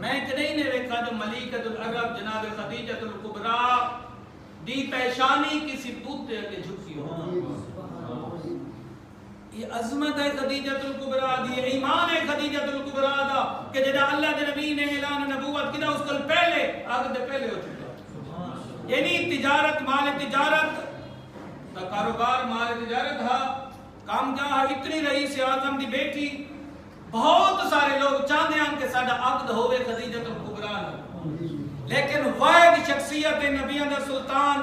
میں کدی نے ویکھا جو ملیکۃ العرب جناب خدیجۃ الکبریٰ دی پیشانی کسی بت کے جھکی ہو. یہ عظمت ہے خدیجۃ الکبریٰ دی، ایمان ہے خدیجۃ الکبریٰ دا کہ جدا اللہ دے نبی نے اعلان نبوت کیتا اس کو پہلے آگ دے پہلے ہو چکا. یعنی تجارت مال تجارت دا کاروبار مال تجارت ہا کام کیا اتنی رئیس اعظم دی بیٹی بہت سارے لوگ چاہتے ہیں کہ ساڈا عقد ہوئے خدیجۃ الکبریٰ لیکن واحد شخصیت نبیوں دا سلطان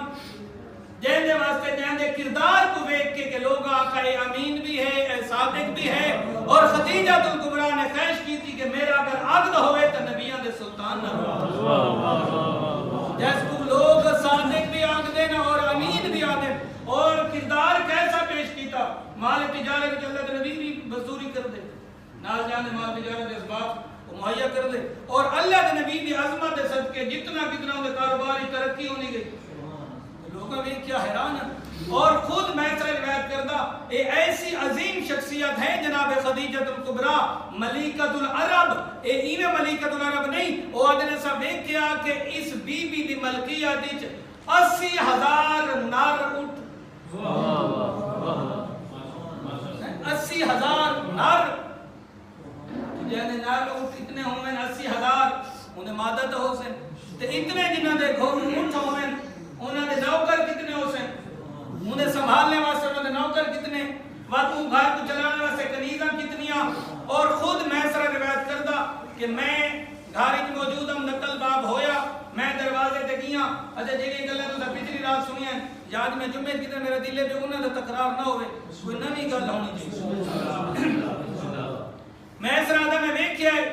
جن دے واسطے جن دے کردار کو دیکھ کے کہ لوگ آقا امین بھی ہے اے صادق بھی ہے اور خدیجۃ الکبریٰ نے خواہش کی تھی کہ میرا اگر عقد ہوئے تو نبیوں دے سلطان نہ جس کو لوگ صادق بھی آنکھ دینا اور امین بھی آدھے اور کردار کیسا پیش کیتا مال تجارت کے اللہ کے نبی بھی مزدوری کر دے نال جانے مال تجارت اسباب کو مہیا کر دے اور اللہ کے نبی دی عظمت صدقے جتنا کتنا ان کاروباری ترقی ہونی گئی لوگوں میں کیا حیران ہے. اور خود میسر روایت کردہ یہ ایسی عظیم شخصیت ہے جناب خدیجۃ الکبریٰ ملیکۃ العرب ایویں ملیکۃ العرب نہیں وہ آدھنے سا دیکھ کیا کہ اس بی بی دی ملکیت 80,000 نر اٹھ 80,000 نر جہنے نر اٹھ اتنے ہوئے 80,000 انہیں مادت ہو سے تے اتنے جنہاں دے گھر اٹھ ہوئے انہاں دے نوکر کتنے ہو سے انہیں سنبھالنے واسطے انہاں دے نوکر کتنے واتوں گھر کو چلانے واسطے کنیزاں کتنیاں اور خود میسر روایت کردہ کہ میں گھر وچ موجود ہم نقل باب ہویا میں دروازے تے گیاں اچھا جیڑی گلاں تساں پچھلی رات سنی ہیں یاد میں جمعے کتنے میرے دل پہ انہاں دا تکرار نہ ہوئے کوئی نویں گل ہونی چاہیے. میں اس رات میں ویکھیا ہے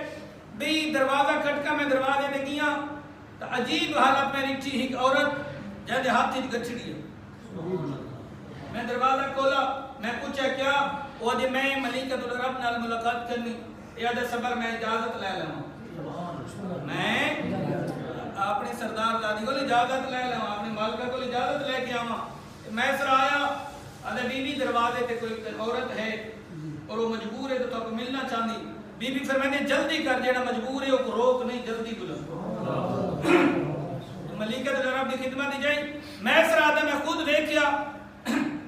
بھی دروازہ کھٹکا میں دروازے تے گیاں تو عجیب حالت میں رکھی ایک عورت جہاں دے ہاتھ وچ گچھڑی ہے. میں دروازہ کھولا میں پوچھا کیا وہ دے میں ملیکۃ العرب نال ملاقات کرنی یا دے صبر میں اجازت لے لواں میں اپنے سردار دادی کو اجازت لے لواں اپنے مالکہ کو اجازت لے کے آواں. میں سر آیا ادے بی بی دروازے تے کوئی عورت ہے اور وہ مجبور ہے تو آپ کو ملنا چاہتی بی بی پھر میں نے جلدی کر جیڑا مجبور ہے وہ روک نہیں جلدی بلا ملیکۃ العرب کی خدمت دی جائے. میں سر آدھا میں خود دیکھیا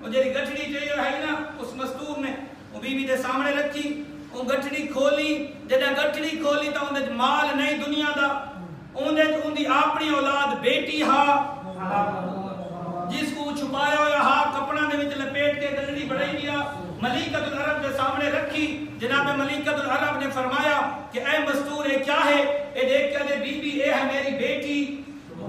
وہ جیڑی گٹھڑی چاہیے ہے نا اس مستور نے وہ بی بی دے سامنے رکھی وہ گٹھڑی کھولی جدہ گٹھڑی کھولی تو اندر مال نہیں دنیا دا اندر اپنی اولاد بیٹی ہا جس کو چھپایا ہویا ہا کپڑا دے وچ لپیٹ کے گٹھڑی بڑھائی دیا ملیکۃ العرب کے سامنے رکھی. جناب ملیکۃ العرب نے فرمایا کہ اے مستور یہ کیا ہے اے دیکھ کے بی بی اے ہے میری بیٹی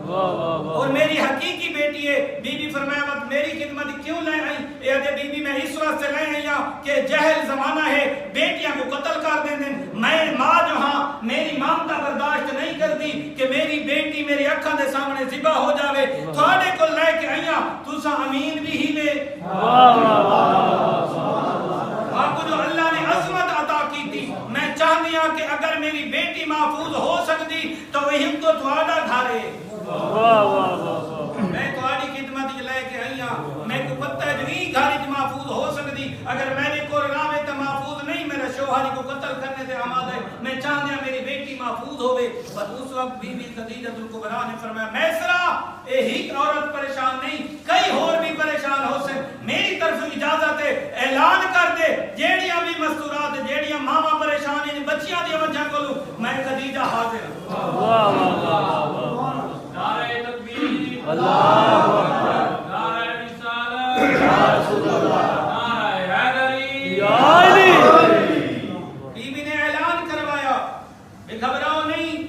اور میری حقیقی بیٹی ہے. بی بی فرمایا بات میری خدمت کیوں لے آئی اے دے بی بی میں اس واسطے لے آئی کہ جہل زمانہ ہے بیٹیاں کو قتل کر دیں میں ماں جو ہاں میری مامتا برداشت نہیں کرتی کہ میری بیٹی میری اکھاں دے سامنے ذبح ہو جاوے تھوڑے کو لے کے آئیاں تساں امین بھی ہی لے آپ کو جو اللہ نے عظمت عطا کی تھی میں چاہتی ہوں کہ اگر میری بیٹی محفوظ ہو سکتی تو وہی تو تھوڑا گھارے میں تھوڑی خدمت لے کے آئیاں میں کو پتہ ہے جو ہی گھاری محفوظ ہو سکتی اگر میں نے کوئی راوے تو محفوظ نہیں میرا شوہر کو قتل کرنے سے آمادہ ہے میں چاہتی ہوں میری بیٹی محفوظ ہوئے. بس اس وقت بی بی خدیجۃ الکبریٰ نے فرمایا میسرا ایک عورت پریشان نہیں کئی اور بھی پریشان ہو سے میری طرف اجازت ہے اعلان کر دے جیڑیاں بھی مستورات جیڑیاں ماما پریشان ہیں بچیاں دی وجہ کو میں خدیجہ حاضر نعرہ تکبیر اللہ اکبر نعرہ رسالت یا رسول اللہ نعرہ حیدری یا علی. بی بی نے اعلان کروایا کہ گھبراؤ نہیں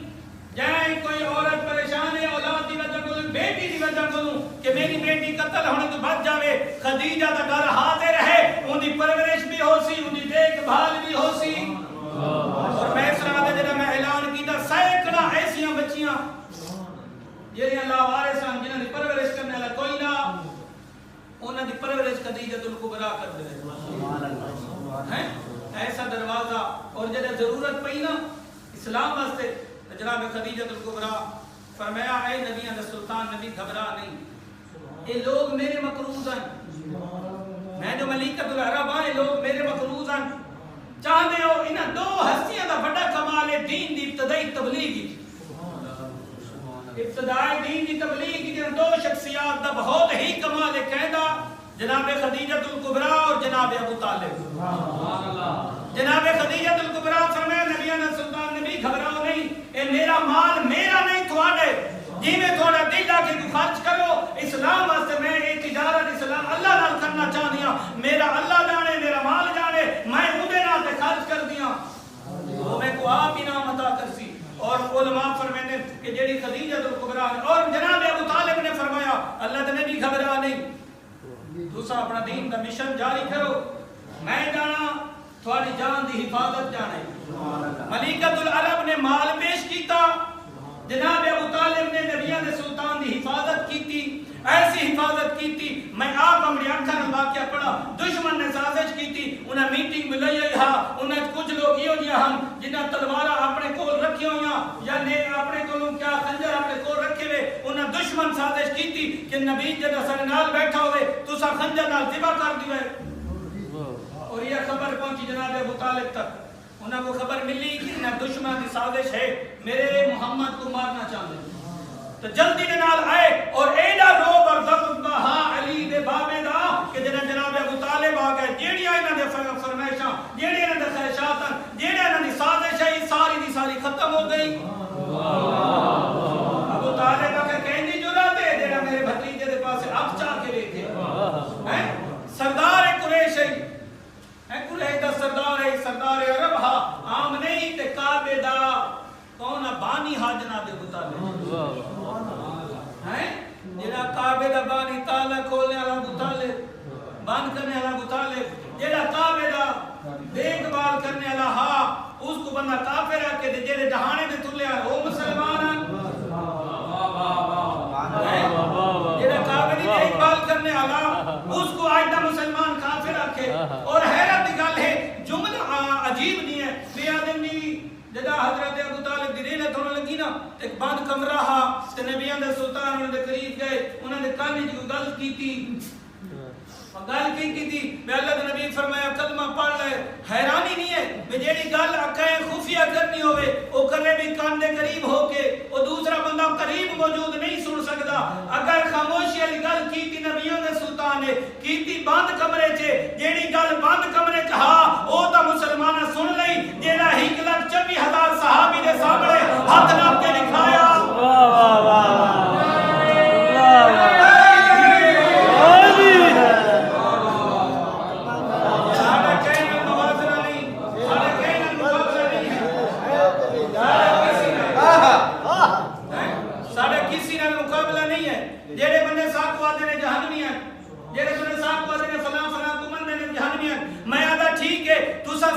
جائے کوئی عورت پریشان ہے اولاد دی وجہ کو بیٹی دی وجہ کو کہ میری بیٹی قتل ہونے تو بچ جاوے خدیجہ دا گھر حاضر ہے ان دی پرورش بھی ہو سی ان دی دیکھ بھال بھی ہو سی. اور میں سنا دے جنہاں میں اعلان کیتا سینکڑا ایسیاں بچیاں جنہیں اللہ وارث ہیں جنہاں دی پرورش کرنے والا کوئی نہ انہاں دی پرورش خدیجۃ الکبریٰ کر دے ایسا دروازہ. اور جب ضرورت پئی نا اسلام واسطے جناب خدیجۃ الکبریٰ فرمایا اے نبیوں دا سلطان نبی گھبرا نہیں یہ لوگ میرے مقروض ہیں میں جو ملیکۃ العرب ہاں یہ لوگ میرے مقروض ہیں چاہتے ہو انہاں دو ہستیاں دا بڑا کمال ہے دین دی ابتدائی تبلیغ کی ابتدائی دین دی تبلیغ کی دو شخصیات دا بہت ہی کمال ہے کہندا جناب خدیجۃ الکبریٰ اور جناب ابو طالب جناب خدیجۃ الکبریٰ فرمایا نبی نے سلطان نبی گھبراؤ نہیں اے میرا مال میرا نہیں تھوڑے جی میں تھوڑا دل آ کے خرچ کرو اسلام واسطے میں ایک تجارت اسلام اللہ نال کرنا چاہنی ہوں میرا اللہ جانے میرا مال جانے میں اودے نال تے خرچ کر دیاں وہ میں کو آپ انعام عطا کرسی اور علماء فرماتے کہ جیڑی خدیجۃ الکبریٰ اور جناب ابو طالب نے فرمایا اللہ تے نبی گھبرا نہیں دوسرا اپنا دین کا مشن جاری کرو میں جانا تھوڑی جان دی حفاظت جانے ملکۃ العرب نے مال پیش کیتا جناب ابو طالب نے نبیان دے سلطان دی حفاظت کیتی ایسی حفاظت کیتی میں آپ ہماری آنکھاں نال واقعہ پڑھا دشمن نے سازش کیتی انہاں میٹنگ میں لئی ہا انہاں کچھ لوگ یہ جی ہم جنہاں تلواراں اپنے کول رکھی ہویاں یا نے اپنے کولوں کیا خنجر اپنے کول رکھے ہوئے انہاں دشمن سازش کیتی کہ نبی جدا سارے نال بیٹھا ہوئے تساں خنجر نال ذبح کر دیوے اور یہ خبر پہنچی جناب ابو طالب تک انہاں کو خبر ملی کہ نہ دشمن کی سازش ہے میرے محمد کو مارنا چاہتے ہیں تو جلدی دے نال آئے اور ایڈا روب اور ضبط ہاں علی دے بابے دا کہ جناب ابو طالب آ گئے جیڑی انہاں دے فرمائشاں جیڑی انہاں دے خواہشات جیڑی انہاں دی سازش ہے ساری دی ساری ختم ہو گئی ابو طالب کا کہندی جرات ہے جڑا میرے بھتیجے دے پاس اب چاہ کے ویکھے ہیں سردار قریش ہے قریش دا سردار ہے سردار عرب ہا عام نہیں تے کعبے دا کون بانی ہا جناب ابو طالب ہیں جڑا کعبے دا بانی تالا کھولنے والا ابو طالب بند کرنے والا ابو طالب جڑا کعبے دا دیکھ بھال کرنے والا ہا اس کو بندہ کافر ہے کہ جڑے ڈہانے دے تلے وہ مسلمان ہیں جڑا کعبے دی دیکھ بھال کرنے والا اس کو آج دا مسلمان کافر رکھے اور حیرت دی گل ہے جملہ عجیب نہیں ہے بے آدم نہیں جدا حضرت ابو طالب دی ریلے تھوڑا لگی نا ایک بند کمرہ ہا تے نبیان دے سلطان انہوں نے قریب گئے انہوں نے کہانی جو گل کی تھی میں اللہ کے نبی فرمایا کلمہ پڑھ لے حیرانی نہیں ہے میں جیڑی گل اکھیں خفیہ کرنی ہوئے او کرے بھی کان دے قریب ہو کے او دوسرا بندہ قریب موجود نہیں سن سکتا اگر خاموشی والی گل کیتی نبیوں دے سلطان نے کیتی بند کمرے چ جیڑی گل بند کمرے چ ہا او تا مسلمان سن لئی جیڑا 1,24,000 صحابی دے سامنے ہاتھ ناپ کے دکھایا واہ واہ واہ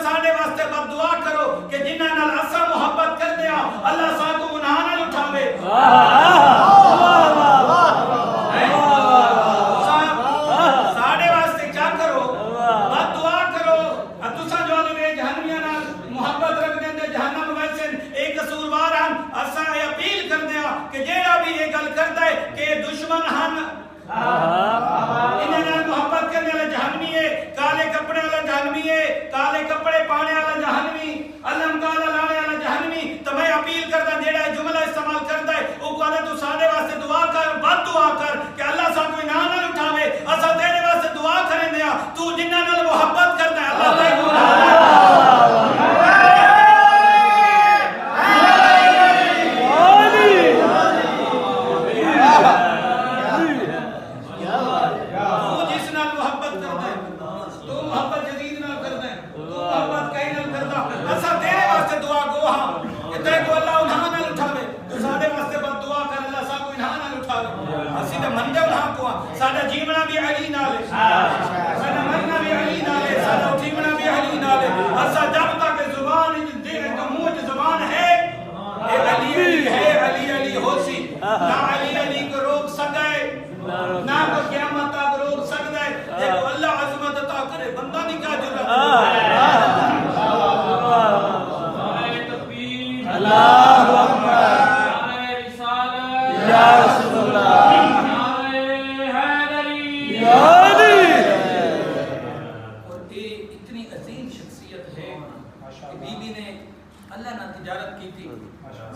ساڈے واسطے بد دعا کرو کہ جنہاں نال اساں محبت کر دیا اللہ ساکو گناہ نال اٹھاوے ساڈے واسطے کیا کرو بد دعا کرو تساں جو لوگ جہنمیاں نال محبت رکھ دے جہنم ویسے ایک قصوروار ہن اساں اپیل کر دیا کہ جیڑا بھی یہ گل کردا ہے کہ دشمن ہن انہاں نال محبت کرنے والا جہنمی ہے کالے کپڑے والا جہنمی ہے کالے کپڑے پانے والا جہنمی علم کالا لانے والا جہنمی تو میں اپیل کرتا جیڑا جملہ استعمال کرتا ہے وہ کہتا تو سارے واسطے دعا کر بد دعا کر کہ اللہ ساتھ کوئی نہ اٹھاوے اسا تیرے واسطے دعا کریں دیا تو جنہاں نال محبت کرتا ہے اللہ تعالی ساڈا جیونا بھی علی نال ہے ساڈا مرنا بھی علی نال ہے ساڈا اٹھنا بھی علی نال ہے اسا جب تک زبان دل کا منہ زبان ہے اے علی علی ہے علی علی ہوسی نہ علی علی کو روک سکتا ہے نہ کو قیامت تک روک سکتا ہے جب اللہ عظمت عطا کرے بندہ نہیں کا جرات نعرہ تکبیر اللہ اکبر نعرہ رسالت یا رسول اللہ اور یہ اتنی عظیم شخصیت ہے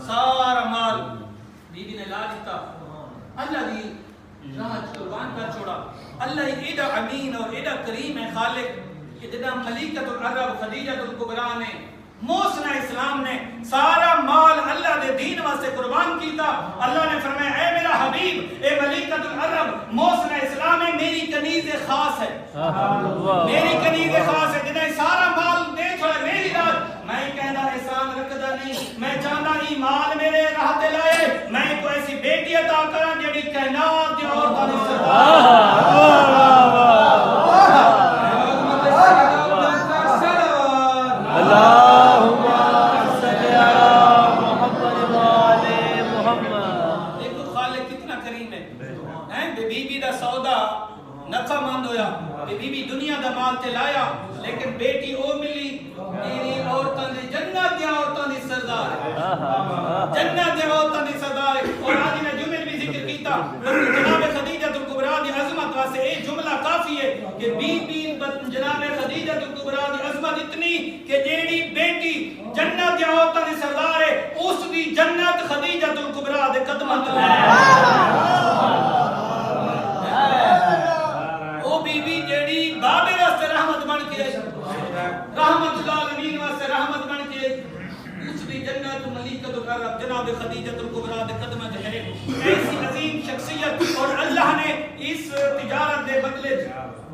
سارا مال بی بی نے لا دیتا اللہ دی راہ قربان کر چھوڑا اللہ ایڈا امین اور ایڈا کریم ہے خالق کہ جدا ملکۃ العرب خدیجہ الکبریٰ نے موسنا اسلام نے سارا مال اللہ دے دین واسطے قربان کیتا اللہ نے فرمایا اے میرا حبیب اے ملکۃ العرب موسنا اسلام ہے میری کنیز خاص ہے میری کنیز خاص ہے جدا سارا مال دے چھوڑا میری رات میں کہنا احسان رکھدا نہیں میں چاہتا ای مال میرے راہ تے لائے میں کو ایسی بیٹی عطا کراں جڑی کائنات دی عورتاں دی سردار لایا لیکن بیٹی او ملی میری عورتاں دی جنت دی عورتاں دی سردار جنت دی عورتاں دی سردار اور آج نے جمل بھی ذکر کیتا جناب خدیجہ الکبریٰ دی عظمت واسطے یہ جملہ کافی ہے کہ بی بی جناب خدیجہ الکبریٰ دی عظمت اتنی کہ جیڑی بیٹی جنت دی عورتاں دی سردار ہے اس دی جنت خدیجہ الکبریٰ دے قدماں تے رحمت العالمین واسطے رحمت بن کے اس دی جنت ملکۃ العرب جناب خدیجہ الکبریٰ دے قدماں تے ہے ایسی عظیم شخصیت اور اللہ نے اس تجارت دے بدلے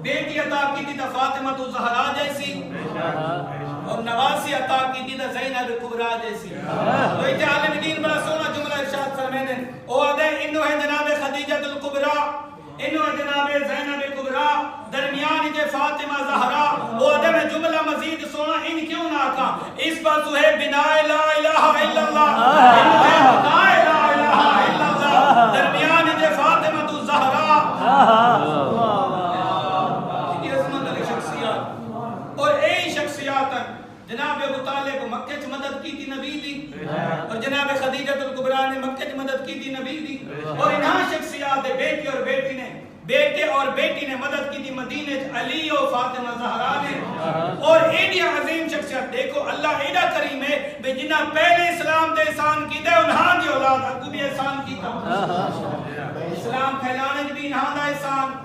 بیٹی عطا کی تھی فاطمہ الزہراء جیسی اور نواسی عطا کی تھی زینب کبریٰ جیسی تو یہ عالم دین بڑا سونا جملہ ارشاد فرمائے او ادے انو ہے جناب خدیجہ الکبریٰ انو ہے جناب زینب کبریٰ درمیان کے فاطمہ زہراء وہ ادے میں جملہ مزید سونا ان کیوں نہ آکا اس بات ہے بنا لا الہ الا اللہ انو ہے بنا لا الہ الا اللہ درمیان کے فاطمہ الزہراء یہ عظمت علی شخصیات اور اے شخصیات جناب ابو طالب مکہ چ مدد کی تھی نبی دی اور جناب خدیجہ الکبریٰ نے مکہ چ مدد کی تھی نبی دی اور انہاں شخصیات بیٹی اور بیٹی نے بیٹے اور بیٹی نے مدد کی تھی مدینے علی اور فاطمہ زہرا نے اور ایڈی عظیم شخصیت دیکھو اللہ ایڈا کریم ہے بے جنہ پہلے اسلام دے احسان کی دے انہاں دی اولاد اگو بھی احسان کیتا اسلام پھیلانے بھی انہاں دا احسان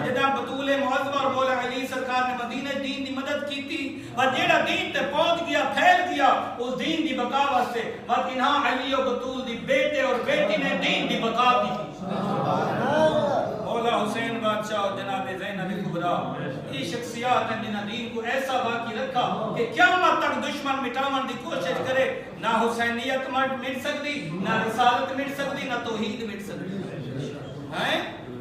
جدا بطول معظم اور مولا علی سرکار نے مدینہ دین دی مدد کی تھی اور جیڑا دین تے پہنچ گیا پھیل گیا اس دین دی بقا واسطے اور انہاں علی اور بطول دی بیٹے اور بیٹی نے دین دی بقا کی مولا حسین بادشاہ اور جناب زینب کبریٰ یہ شخصیات ہیں جنہاں دین کو ایسا باقی رکھا کہ قیامت تک دشمن مٹاون دی کوشش کرے نہ حسینیت مٹ سکتی نہ رسالت مٹ سکتی نہ توحید مٹ سکتی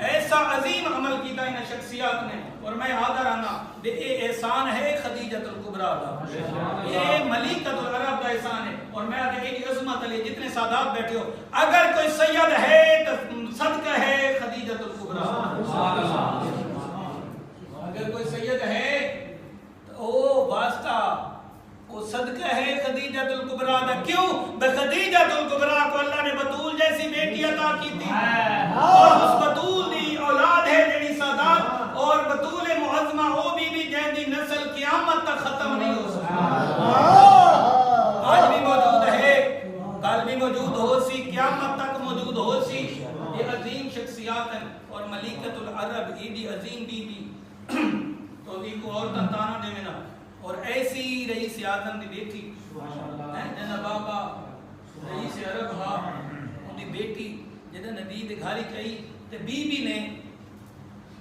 ایسا عظیم عمل کیتا انہاں شخصیات نے اور میں حاضر آنا یہ احسان ہے خدیجہ الکبریٰ کا یہ ملکۃ العرب کا احسان ہے اور میں آگے ایک عظمت علی جتنے سادات بیٹھے ہو اگر کوئی سید ہے تو صدقہ ہے خدیجہ الکبریٰ اگر کوئی سید ہے تو وہ واسطہ وہ صدقہ ہے خدیجہ الکبریٰ کا کیوں خدیجہ الکبریٰ کو اللہ نے بطول جیسی بیٹی عطا کی تھی اور اس بطول دی اولاد ہے جنی سادات اور بطول معظمہ وہ بھی جن دی نسل قیامت تک ختم نہیں ہو سکتی آج بھی موجود ہے کل بھی موجود ہو سی قیامت تک موجود ہو سی یہ عظیم شخصیات ہیں اور ملکۃ العرب ایڈی عظیم بی بی تو بھی کو اور تنتانا دے میں نا اور ایسی رئیس اعظم دی بیٹی جنہ بابا رئیس عرب ہا ان دی بیٹی جنہ نبی دے گھاری کہی تے بی بی نے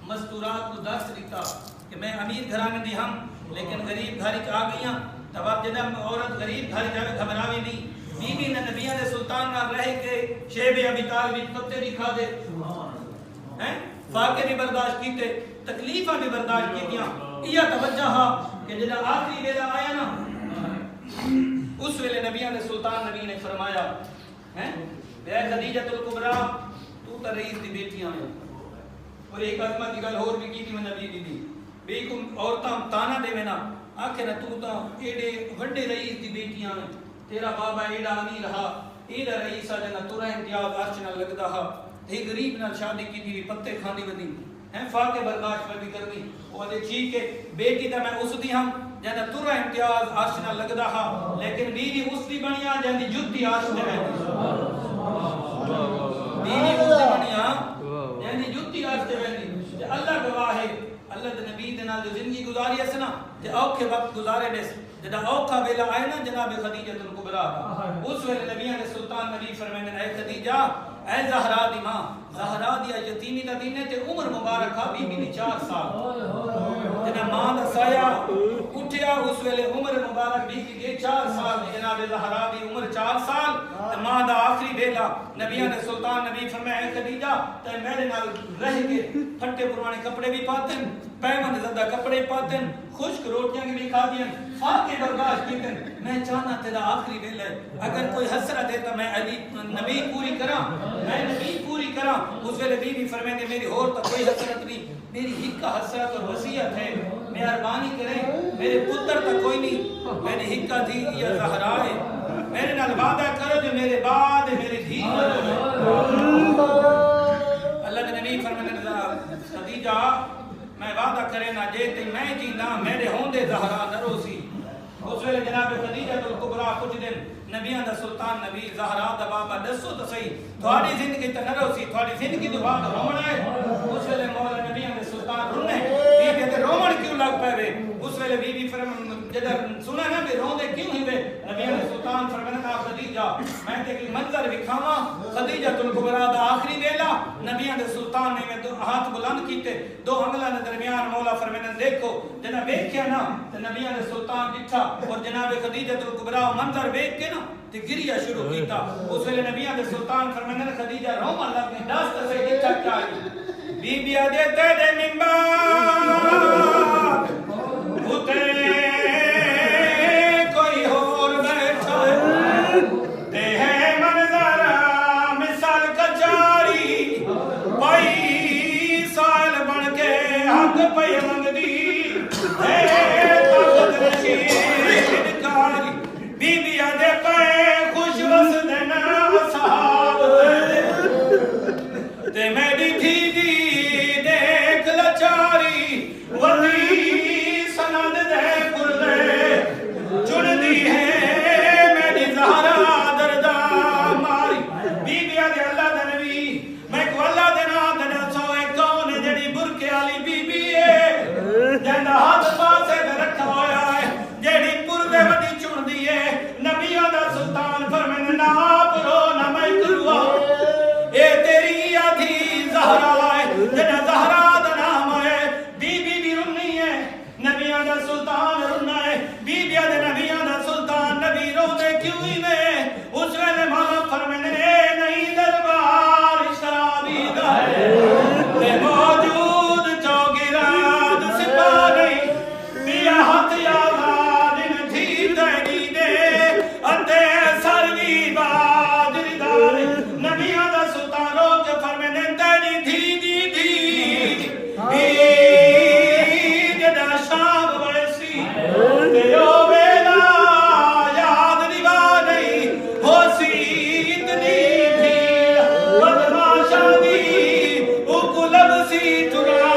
مستورات کو درس دیتا کہ میں امیر گھرانے دی ہم لیکن غریب گھاری آ گئیاں تب آپ جنہ عورت غریب گھاری جاوے گھبراوی نہیں بی بی نے نبیان دے سلطان نہ رہ کے شیب ابی طالب پتے بھی کھا دے فاقے بھی برداشت کیتے تکلیفہ بھی برداشت کیتیاں یہ توجہ ہا کہ جنہ آخری ویلہ آیا نا اس ویلے نبیان دے سلطان نبی نے فرمایا بے خدیجہ الکبریٰ تو تا رئیس دی بیٹیاں ہیں اور ایک عظمت کی گل اور بھی کی تھی میں نبی دی بے کم عورتاں تانا دے میں نا آکھے نا تو تا ایڈے وڈے رئیس دی بیٹیاں ہیں تیرا بابا ایڈا امیر رہا ایڈا رئیسا جنا تورا امتیاز ارچنا لگدا ہا ایک غریب نال شادی کی تھی پتے کھاندی ودی ہیں فاقے برداشت میں بھی کرنی وہ دے ٹھیک ہے بیٹی تا میں اس دی ہم جنہ تورا امتیاز عرش نہ لگدا ہا لیکن بیوی اس دی بنیا جندی جُتی عرش تے رہندی بیوی اس دی بنیا جندی جُتی عرش تے رہندی تے اللہ گواہ ہے اللہ دے نبی دے نال جو زندگی گزاری اس نا تے اوکھے وقت گزارے دس جدا اوکھا ویلا آئے نا جناب خدیجہ الکبریٰ اس ویلے نبیاں دے سلطان نبی فرمائے اے خدیجہ اے زہرا دی ماں زہرا دی یتیمی دا دین تے عمر مبارکہ بی بی 4 سال جنا ماں دا سایہ اٹھیا اس ویلے عمر مبارک بی بی 4 سال جناب زہرا دی عمر 4 سال تے ماں دا آخری ویلا نبیاں دے سلطان نبی فرمائے اے خدیجہ تے میرے نال رہ کے پھٹے پرانے کپڑے بھی پاتن پیمند زدہ کپڑے پاتن خشک روٹیاں بھی کھا دیں فاقے برداشت کیتن میں چاہنا تیرا آخری ویلا ہے اگر کوئی حسرت دیتا میں علی نبی پوری کرا میں نبی پوری کرا اس ویلے بی بی فرمائے میری اور تا کوئی حسرت نہیں میری ہکا حسرت اور وصیت ہے مہربانی کریں میرے پتر تا کوئی نہیں میری ہکا دھی یا زہرا ہے میرے نال وعدہ کرو جو میرے بعد میری دھی اللہ کے نبی فرمائے خدیجہ میں وعدہ کرے نہ جیتے میں جی نہ میرے ہوندے زہرا نہ روسی اس ویلے جناب خدیجہ الکبریٰ کچھ دن نبیاں دا سلطان نبی زہرا دا بابا دسو تو صحیح تھوڑی زندگی تے نہ روسی تھوڑی زندگی تو بعد رونا ہے اس ویلے مولا نبیاں دے سلطان رونے بی بی تے رومن کیوں لگ پے وے اس ویلے بی بی فرمائے جدر سنا نا بھی روندے کیوں ہی وے نبیاں دے سلطان فرمایا خدیجہ میں تے کوئی منظر دکھاواں خدیجہ الکبریٰ دا آخری ویلا نبیاں دے سلطان نے میں ہاتھ بلند کیتے دو انگلاں دے درمیان مولا فرمایا دیکھو جناب ویکھیا نا تے نبیاں دے سلطان ڈٹھا اور جناب خدیجہ الکبریٰ منظر ویکھ کے نا تے گریا شروع کیتا اس ویلے نبیاں دے سلطان فرمایا خدیجہ رومن لگ گئی دست سے ڈٹھا کیا بی بی دے تے منبر اتے کوئی اور بیٹھا تے ہے منظر مثال کچاری پائی سائل بن کے حق پہ منگدی اے طاقت رشید کاری بی بی دے پے خوش وس دینا صحاب تے میری تھی دی دیکھ لچاری ولی سند دے کلے چن دی ہے میری زہرا دردہ ماری بی بی دے اللہ دے نبی میں کو اللہ دے نا دے سوئے کون جڑی برکے والی بی بی ہے جنہ ہاتھ پاسے دے رکھا ہویا ہے جڑی پردے وڈی چن دی ہے نبیوں دا سلطان فرمائے نہ آپ رو نہ میں کروا اے تیری آدھی زہرا ہے جنہ زہرا دا نام ہے بی بی بھی رنی ہے نبیوں دا سلطان رننا ہے بی بی دے نبیوں دا سلطان نبی رو دے کیوں ہی نے اس ویلے مولا فرمانے نہیں دربار شرابی دا ہے تے موجود چوگیراد سپاہی بیا ہاتھ یاد ان دھی دینی دے اتے سروی بادری دارے نبیوں دا سلطان رو کے فرمانے تینی دھی دی دی جدہ شام ویسی تیو ویلا یاد نبا نہیں ہو سی اتنی بھی بدماشا دی اکلب سی ترا